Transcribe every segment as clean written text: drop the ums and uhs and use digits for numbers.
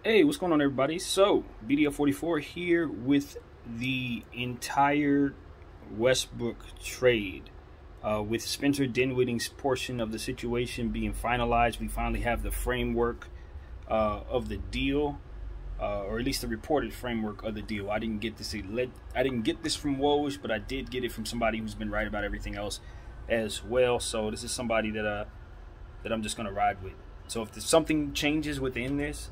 Hey, what's going on, everybody? So, BDF44 here with the entire Westbrook trade. With Spencer Dinwiddie's portion of the situation being finalized, we finally have the framework of the deal, or at least the reported framework of the deal. I didn't get this from Woj, but I did get it from somebody who's been right about everything else as well. So this is somebody that I'm just gonna ride with. So if there's something changes within this,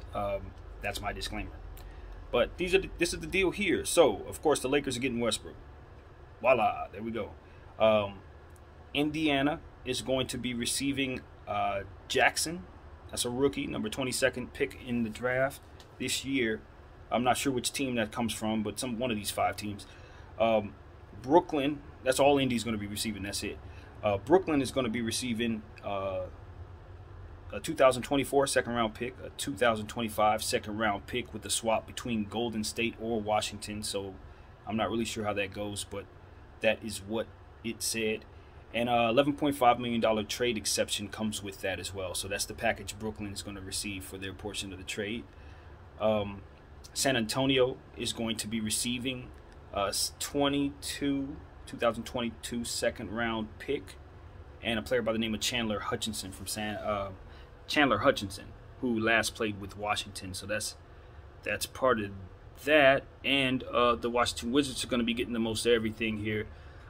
that's my disclaimer. But this is the deal here. So, of course, the Lakers are getting Westbrook. Voila, there we go. Indiana is going to be receiving Jackson. That's a rookie, number 22nd pick in the draft this year. I'm not sure which team that comes from, but one of these 5 teams. Brooklyn, that's all Indy's going to be receiving. That's it. Brooklyn is going to be receiving a 2024 second-round pick, a 2025 second-round pick with the swap between Golden State or Washington. So I'm not really sure how that goes, but that is what it said. And $11.5 million trade exception comes with that as well. So that's the package Brooklyn is going to receive for their portion of the trade. San Antonio is going to be receiving a 2022 second-round pick and a player by the name of Chandler Hutchinson, who last played with Washington. So that's part of that. And the Washington Wizards are going to be getting the most of everything here.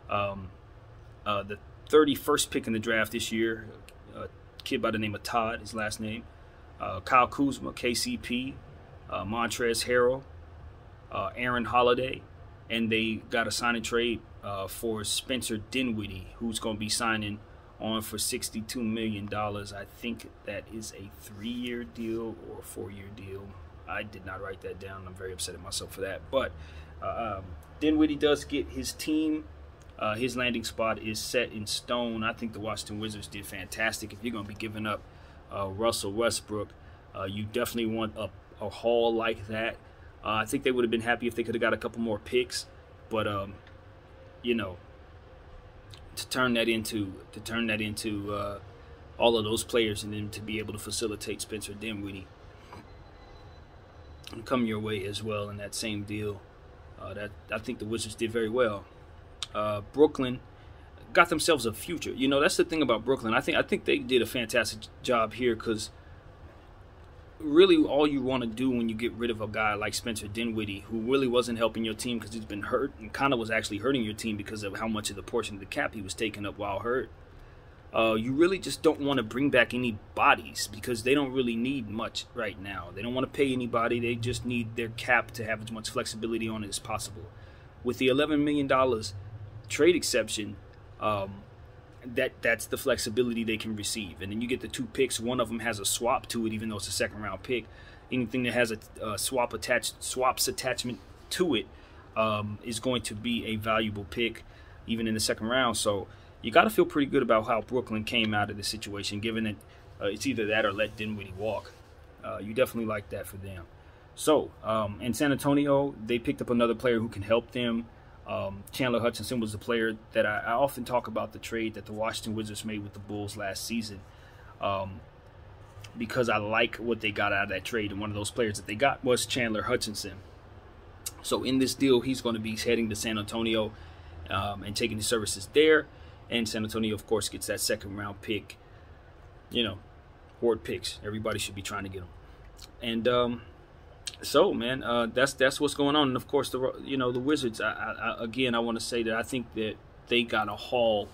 The 31st pick in the draft this year, a kid by the name of Todd, his last name. Kyle Kuzma, KCP, Montrezl Harrell, Aaron Holiday. And they got a sign and trade for Spencer Dinwiddie, who's going to be signing on for $62 million. I think that is a 3-year deal or a 4-year deal. I did not write that down. I'm very upset at myself for that. But Dinwiddie does get his team. His landing spot is set in stone. I think the Washington Wizards did fantastic. If you're going to be giving up Russell Westbrook, you definitely want a haul like that. I think they would have been happy if they could have got a couple more picks. But, you know, to turn that into all of those players and then to be able to facilitate Spencer Dinwiddie and come your way as well in that same deal. That I think the Wizards did very well. Brooklyn got themselves a future. You know, that's the thing about Brooklyn. I think they did a fantastic job here, because really all you want to do when you get rid of a guy like Spencer Dinwiddie, who really wasn't helping your team because he's been hurt, and kind of was actually hurting your team because of how much of the portion of the cap he was taking up while hurt. You really just don't want to bring back any bodies, because they don't really need much right now. They don't want to pay anybody. They just need their cap to have as much flexibility on it as possible. With the $11 million trade exception, that's the flexibility they can receive. And then you get the 2 picks. One of them has a swap to it, even though it's a second-round pick. Anything that has a swaps attachment to it is going to be a valuable pick, even in the second round. So you got to feel pretty good about how Brooklyn came out of the situation, given that it's either that or let Dinwiddie walk. You definitely like that for them. So in San Antonio, they picked up another player who can help them. Chandler Hutchinson was the player that I often talk about, the trade that the Washington Wizards made with the Bulls last season, because I like what they got out of that trade, and one of those players that they got was Chandler Hutchinson. So in this deal, he's going to be heading to San Antonio and taking his services there, and San Antonio, of course, gets that second-round pick. You know, hoard picks. Everybody should be trying to get them. And so, man, that's what's going on. And of course, the Wizards. Again, I want to say that I think that they got a haul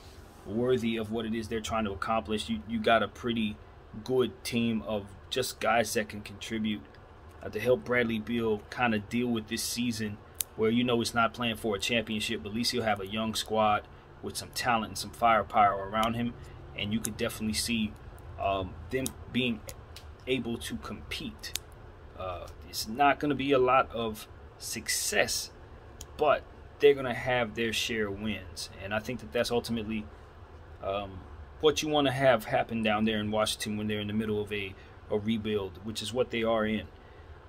worthy of what it is they're trying to accomplish. You got a pretty good team of just guys that can contribute to help Bradley Beal kind of deal with this season, where it's not playing for a championship, but at least he'll have a young squad with some talent and some firepower around him, and you could definitely see them being able to compete. It's not going to be a lot of success, but they're going to have their share of wins. And I think that that's ultimately what you want to have happen down there in Washington when they're in the middle of a rebuild, which is what they are in.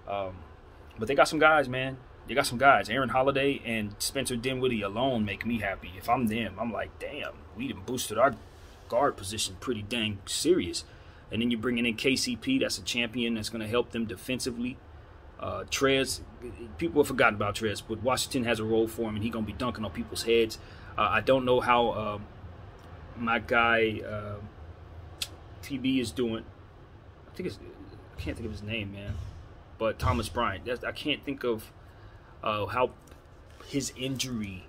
But they got some guys, man. They got some guys. Aaron Holiday and Spencer Dinwiddie alone make me happy. If I'm them, I'm like, damn, we done boosted our guard position pretty dang serious. And then you're bringing in KCP, that's a champion that's going to help them defensively. Trez, people have forgotten about Trez, but Washington has a role for him, and he's going to be dunking on people's heads. I don't know how my guy TB is doing. I can't think of his name, man. But Thomas Bryant. I can't think of how his injury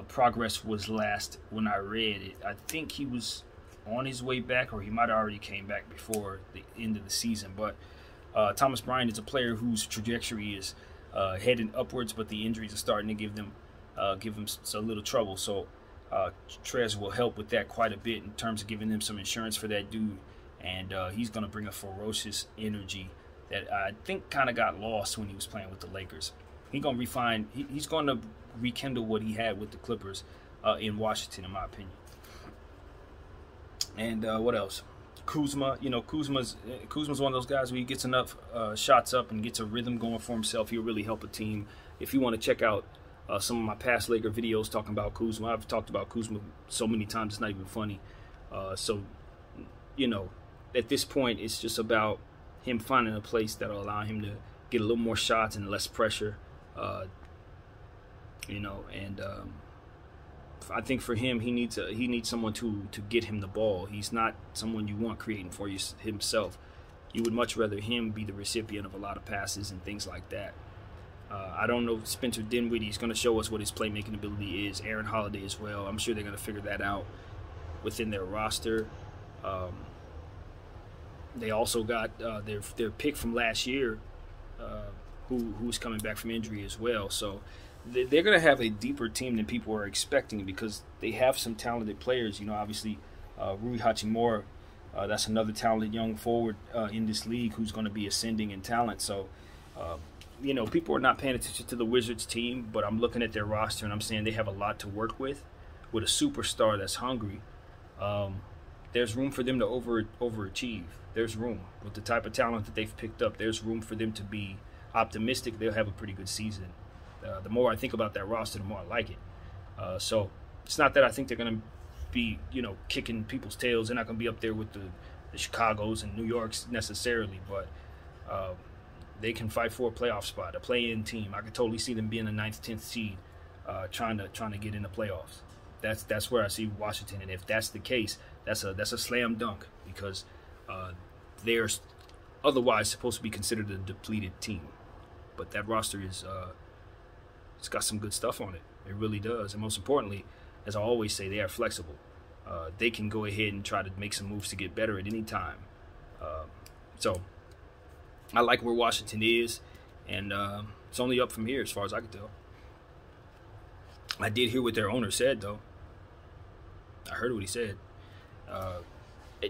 progress was last when I read it. I think he was on his way back, or he might have already came back before the end of the season. But Thomas Bryant is a player whose trajectory is heading upwards, but the injuries are starting to give him a little trouble. So Trez will help with that quite a bit in terms of giving them some insurance for that dude. And he's going to bring a ferocious energy that I think kind of got lost when he was playing with the Lakers. He's going to refine. He's going to rekindle what he had with the Clippers in Washington, in my opinion. And what else? Kuzma. Kuzma's one of those guys where he gets enough shots up and gets a rhythm going for himself. He'll really help a team. If you want to check out some of my past Laker videos talking about Kuzma, I've talked about Kuzma so many times it's not even funny. So, at this point, it's just about him finding a place that'll allow him to get a little more shots and less pressure. I think for him, he needs someone to get him the ball. He's not someone you want creating for himself. You would much rather him be the recipient of a lot of passes and things like that. I don't know. Spencer Dinwiddie is going to show us what his playmaking ability is. Aaron Holiday as well. I'm sure they're going to figure that out within their roster. They also got their pick from last year, who's coming back from injury as well. So they're going to have a deeper team than people are expecting because they have some talented players. Obviously, Rui Hachimura, that's another talented young forward in this league who's going to be ascending in talent. So, people are not paying attention to the Wizards team, but I'm looking at their roster and I'm saying they have a lot to work with a superstar that's hungry. There's room for them to overachieve. There's room. With the type of talent that they've picked up, there's room for them to be optimistic. They'll have a pretty good season. The more I think about that roster, the more I like it. So it's not that I think they're going to be, kicking people's tails. They're not going to be up there with the Chicagos and New Yorks necessarily, but they can fight for a playoff spot, a play-in team. I could totally see them being a 9th, 10th seed, trying to get in the playoffs. That's where I see Washington, and if that's the case, that's a slam dunk because they're otherwise supposed to be considered a depleted team. But that roster is it's got some good stuff on it. It really does, and most importantly, as I always say, they are flexible. They can go ahead and try to make some moves to get better at any time. So I like where Washington is, and it's only up from here as far as I can tell. I did hear what their owner said, though. I heard what he said.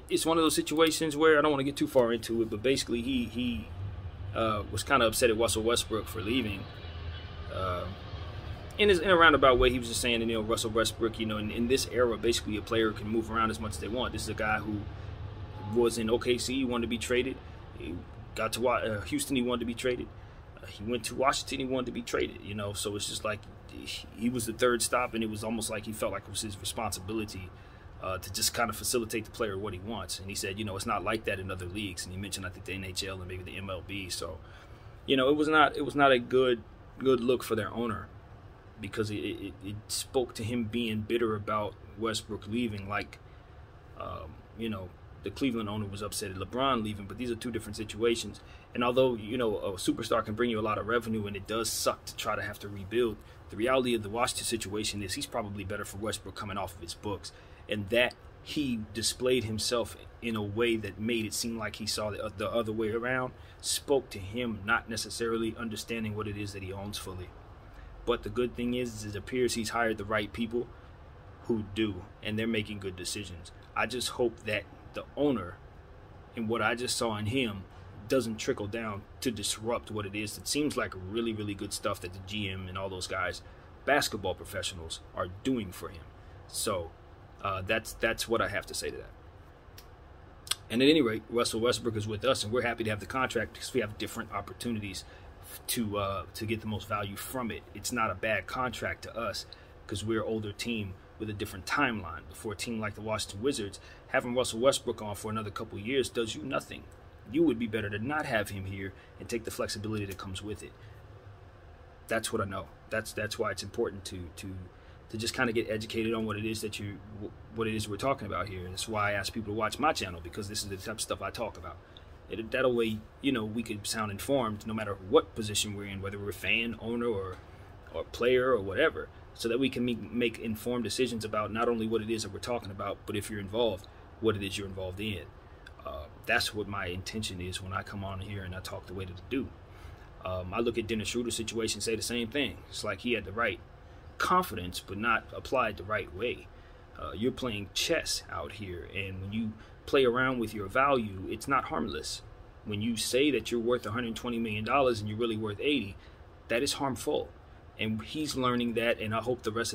It's one of those situations where I don't want to get too far into it, but basically he was kind of upset at Russell Westbrook for leaving. In a roundabout way, he was just saying, Russell Westbrook, in this era, basically a player can move around as much as they want. This is a guy who was in OKC, he wanted to be traded. He got to Houston, he wanted to be traded. He went to Washington, he wanted to be traded, So it's just like he was the third stop, and it was almost like he felt like it was his responsibility to just kind of facilitate the player what he wants. And he said, it's not like that in other leagues. And he mentioned, I think, the NHL and maybe the MLB. So, it was not a good look for their owner because it spoke to him being bitter about Westbrook leaving, like, the Cleveland owner was upset at LeBron leaving, but these are two different situations. And although, a superstar can bring you a lot of revenue and it does suck to try to have to rebuild, the reality of the Washington situation is he's probably better for Westbrook coming off of his books. And that he displayed himself in a way that made it seem like he saw the other way around spoke to him not necessarily understanding what it is that he owns fully. But the good thing is it appears he's hired the right people who do, and they're making good decisions. I just hope that the owner and what I just saw in him doesn't trickle down to disrupt what it is that seems like really, really good stuff that the GM and all those guys, basketball professionals, are doing for him. So that's what I have to say to that. And at any rate, Russell Westbrook is with us, and we're happy to have the contract because we have different opportunities to get the most value from it. It's not a bad contract to us because we're an older team with a different timeline. For a team like the Washington Wizards, having Russell Westbrook on for another couple of years does you nothing. you would be better to not have him here and take the flexibility that comes with it. That's what I know. That's why it's important to just kind of get educated on what it is we're talking about here. And that's why I ask people to watch my channel, because this is the type of stuff I talk about. That way, you know, we could sound informed no matter what position we're in, whether we're a fan, owner, or player, or whatever, so that we can make informed decisions about not only what it is that we're talking about, but if you're involved, what it is you're involved in. That's what my intention is when I come on here and I talk the way that I do. I look at Dennis Schroeder's situation, say the same thing. It's like he had the right confidence, but not applied the right way. You're playing chess out here, and when you play around with your value, it's not harmless. When you say that you're worth $120 million and you're really worth 80, that is harmful. And he's learning that, and I hope the rest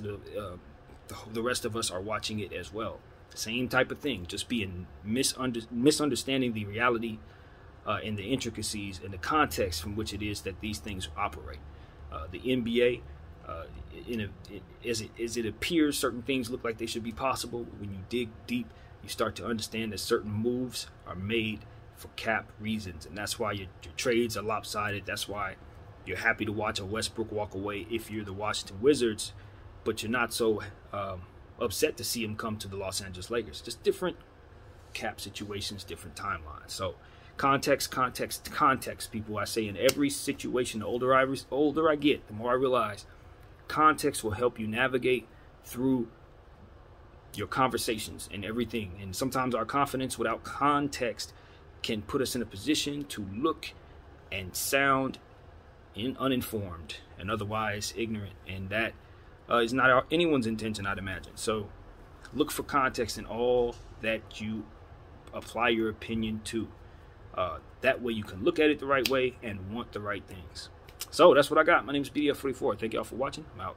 of us are watching it as well. Same type of thing, just being misunderstanding the reality and the intricacies and the context from which it is that these things operate. The NBA, as it appears, certain things look like they should be possible. When you dig deep, you start to understand that certain moves are made for cap reasons, and that's why your trades are lopsided. That's why you're happy to watch a Westbrook walk away if you're the Washington Wizards, but you're not so upset to see him come to the Los Angeles Lakers. Just different cap situations, different timelines. So context, people. I say in every situation, the older I get, the more I realize context will help you navigate through your conversations and everything. And sometimes our confidence without context can put us in a position to look and sound uninformed and otherwise ignorant, and that is not anyone's intention, I'd imagine. So look for context in all that you apply your opinion to. That way you can look at it the right way and want the right things. So that's what I got. My name is BDF44. Thank y'all for watching. I'm out.